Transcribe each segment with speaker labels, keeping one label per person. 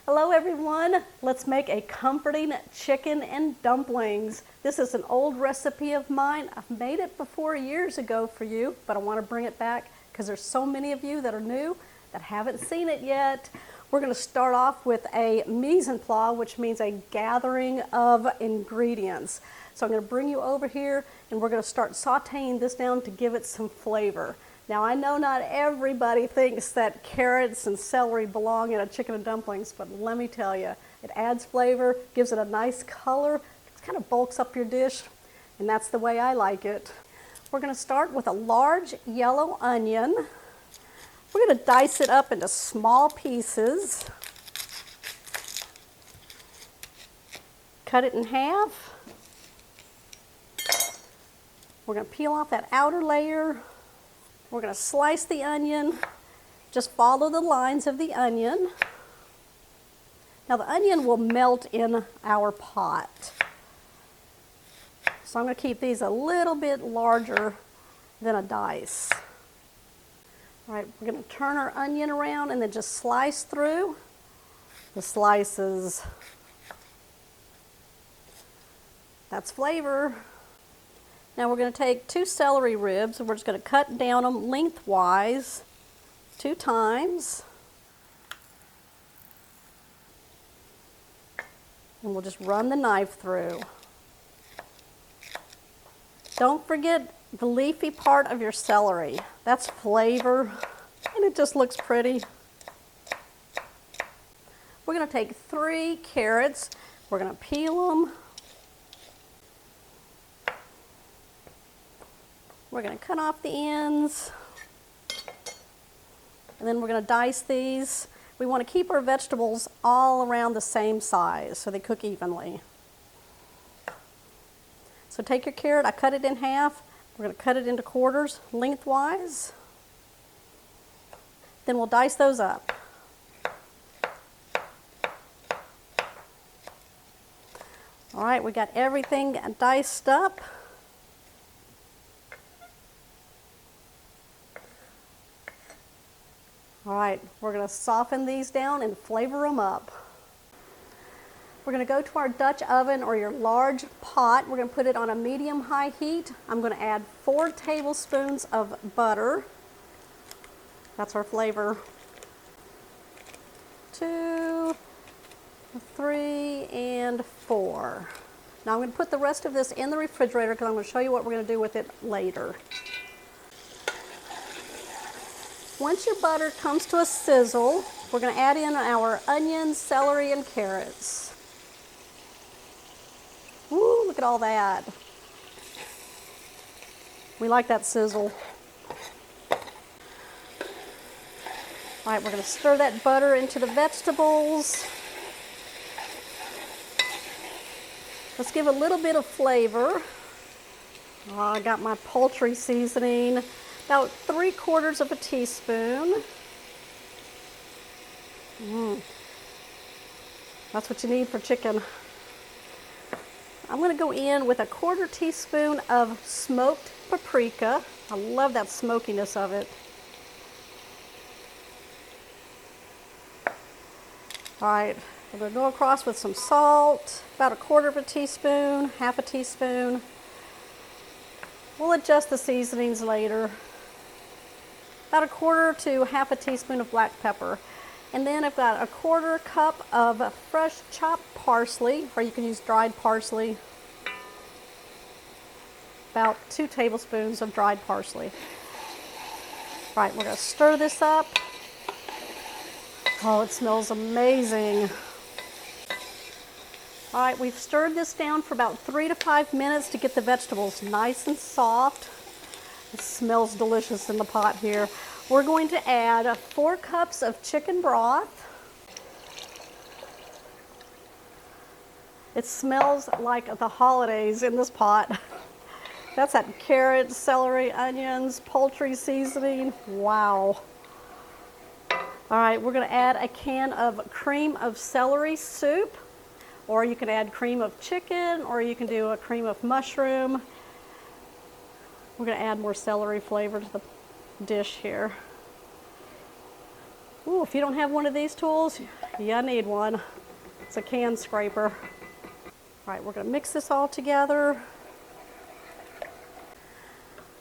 Speaker 1: Hello everyone, let's make a comforting chicken and dumplings. This is an old recipe of mine. I've made it before years ago for you, but I want to bring it back because there's so many of you that are new that haven't seen it yet. We're going to start off with a mise en place, which means a gathering of ingredients. So I'm going to bring you over here and we're going to start sauteing this down to give it some flavor. Now I know not everybody thinks that carrots and celery belong in a chicken and dumplings, but let me tell you, it adds flavor, gives it a nice color, it kind of bulks up your dish, and that's the way I like it. We're going to start with a large yellow onion. We're going to dice it up into small pieces. Cut it in half. We're going to peel off that outer layer. We're going to slice the onion. Just follow the lines of the onion. Now the onion will melt in our pot. So I'm going to keep these a little bit larger than a dice. All right, we're going to turn our onion around and then just slice through the slices. That's flavor. Now we're going to take 2 celery ribs and we're just going to cut down them lengthwise 2 times. And we'll just run the knife through. Don't forget the leafy part of your celery. That's flavor and it just looks pretty. We're going to take 3 carrots. We're going to peel them. We're going to cut off the ends, and then we're going to dice these. We want to keep our vegetables all around the same size so they cook evenly. So take your carrot, I cut it in half. We're going to cut it into quarters lengthwise. Then we'll dice those up. All right, we got everything diced up. All right, we're going to soften these down and flavor them up. We're going to go to our Dutch oven or your large pot. We're going to put it on a medium-high heat. I'm going to add 4 tablespoons of butter. That's our flavor. 2, 3, and 4. Now I'm going to put the rest of this in the refrigerator because I'm going to show you what we're going to do with it later. Once your butter comes to a sizzle, we're going to add in our onions, celery, and carrots. Woo, look at all that. We like that sizzle. All right, we're going to stir that butter into the vegetables. Let's give a little bit of flavor. Oh, I got my poultry seasoning. About 3/4 of a teaspoon. That's what you need for chicken. I'm going to go in with a 1/4 teaspoon of smoked paprika. I love that smokiness of it. All right, we're going to go across with some salt, about a 1/4 of a teaspoon, 1/2 a teaspoon. We'll adjust the seasonings later. About a 1/4 to 1/2 a teaspoon of black pepper. And then I've got a 1/4 cup of fresh chopped parsley, or you can use dried parsley. About 2 tablespoons of dried parsley. All right, we're going to stir this up. Oh, it smells amazing. All right, we've stirred this down for about 3 to 5 minutes to get the vegetables nice and soft. It smells delicious in the pot here. We're going to add 4 cups of chicken broth. It smells like the holidays in this pot. That's that carrot, celery, onions, poultry seasoning. Wow. All right, we're going to add a can of cream of celery soup, or you can add cream of chicken, or you can do a cream of mushroom. We're going to add more celery flavor to the dish here. Ooh, if you don't have one of these tools, you need one. It's a can scraper. All right, we're gonna mix this all together.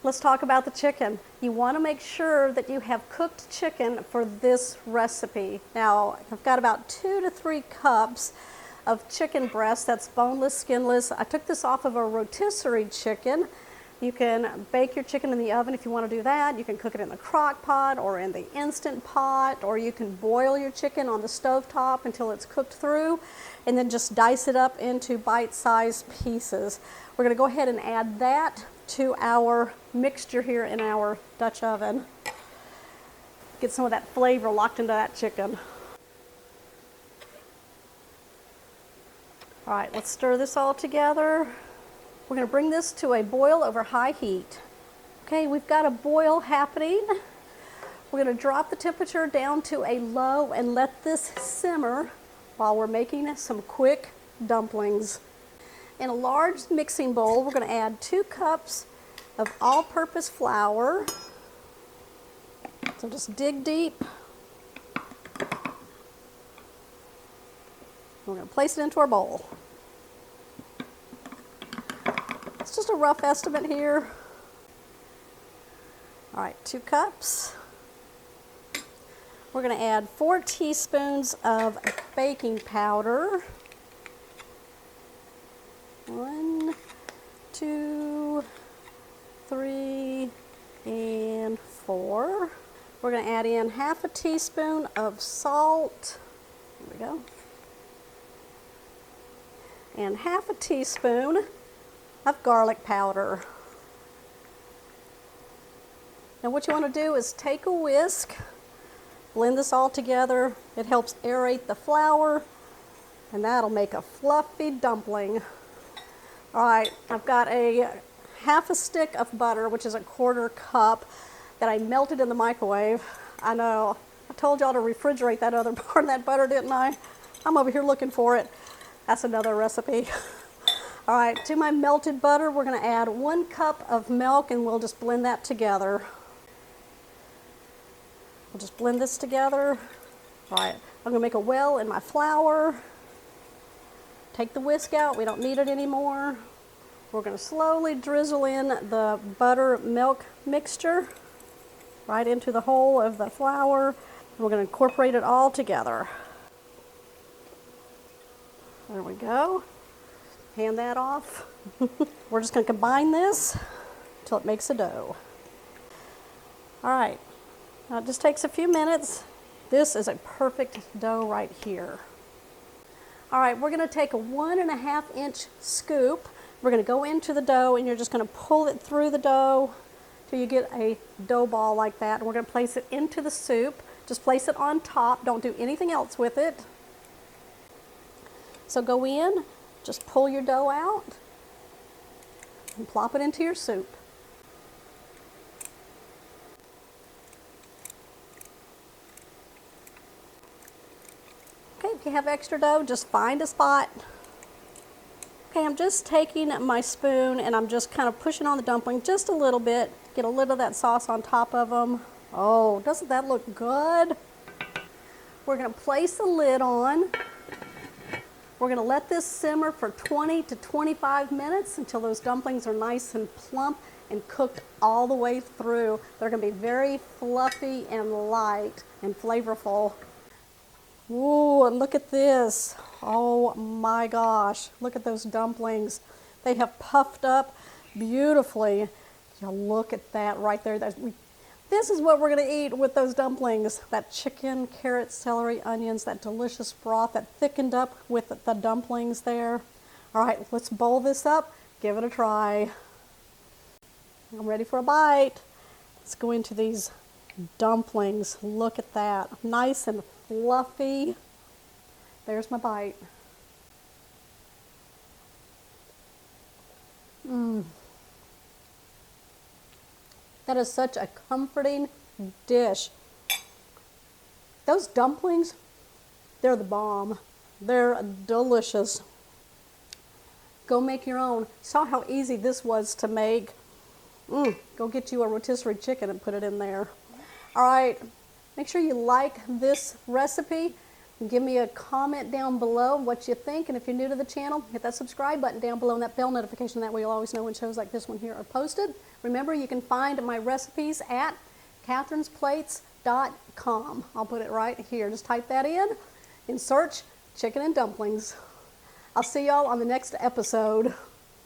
Speaker 1: Let's talk about the chicken. You wanna make sure that you have cooked chicken for this recipe. Now, I've got about 2 to 3 cups of chicken breast that's boneless, skinless. I took this off of a rotisserie chicken. You can bake your chicken in the oven if you want to do that. You can cook it in the crock pot or in the Instant Pot, or you can boil your chicken on the stove top until it's cooked through, and then just dice it up into bite-sized pieces. We're going to go ahead and add that to our mixture here in our Dutch oven. Get some of that flavor locked into that chicken. All right, let's stir this all together. We're going to bring this to a boil over high heat. Okay, we've got a boil happening. We're going to drop the temperature down to a low and let this simmer while we're making some quick dumplings. In a large mixing bowl, we're going to add 2 cups of all-purpose flour. So just dig deep. We're going to place it into our bowl. It's just a rough estimate here. All right, 2 cups. We're going to add 4 teaspoons of baking powder. 1, 2, 3, and 4. We're going to add in half a teaspoon of salt. Here we go. And half a teaspoon of garlic powder. Now what you want to do is take a whisk, blend this all together. It helps aerate the flour, and that'll make a fluffy dumpling. All right, I've got a half a stick of butter, which is a 1/4 cup, that I melted in the microwave. I know, I told y'all to refrigerate that other part of that butter, didn't I? I'm over here looking for it. That's another recipe. All right, to my melted butter, we're going to add 1 cup of milk, and we'll just blend that together. We'll just blend this together. All right, I'm going to make a well in my flour. Take the whisk out, we don't need it anymore. We're going to slowly drizzle in the butter milk mixture right into the hole of the flour. We're going to incorporate it all together. There we go. Hand that off. We're just going to combine this until it makes a dough. All right, now it just takes a few minutes. This is a perfect dough right here. All right, we're going to take a 1.5 inch scoop. We're going to go into the dough, and you're just going to pull it through the dough till you get a dough ball like that. And we're going to place it into the soup. Just place it on top. Don't do anything else with it. So go in. Just pull your dough out and plop it into your soup. Okay, if you have extra dough, just find a spot. Okay, I'm just taking my spoon and I'm just kind of pushing on the dumpling just a little bit, get a little of that sauce on top of them. Oh, doesn't that look good? We're going to place the lid on. We're going to let this simmer for 20 to 25 minutes until those dumplings are nice and plump and cooked all the way through. They're going to be very fluffy and light and flavorful. Ooh, and look at this. Oh my gosh, look at those dumplings. They have puffed up beautifully. You look at that right there. This is what we're going to eat with those dumplings. That chicken, carrots, celery, onions, that delicious broth that thickened up with the dumplings there. All right, let's bowl this up, give it a try. I'm ready for a bite. Let's go into these dumplings. Look at that, nice and fluffy. There's my bite. That is such a comforting dish. Those dumplings, they're the bomb. They're delicious. Go make your own. Saw how easy this was to make. Go get you a rotisserie chicken and put it in there. All right, Make sure you like this recipe. Give me a comment down below what you think, and if you're new to the channel, hit that subscribe button down below and that bell notification. That way you'll always know when shows like this one here are posted. Remember, you can find my recipes at katherinesplates.com. I'll put it right here. Just type that in search chicken and dumplings. I'll see y'all on the next episode.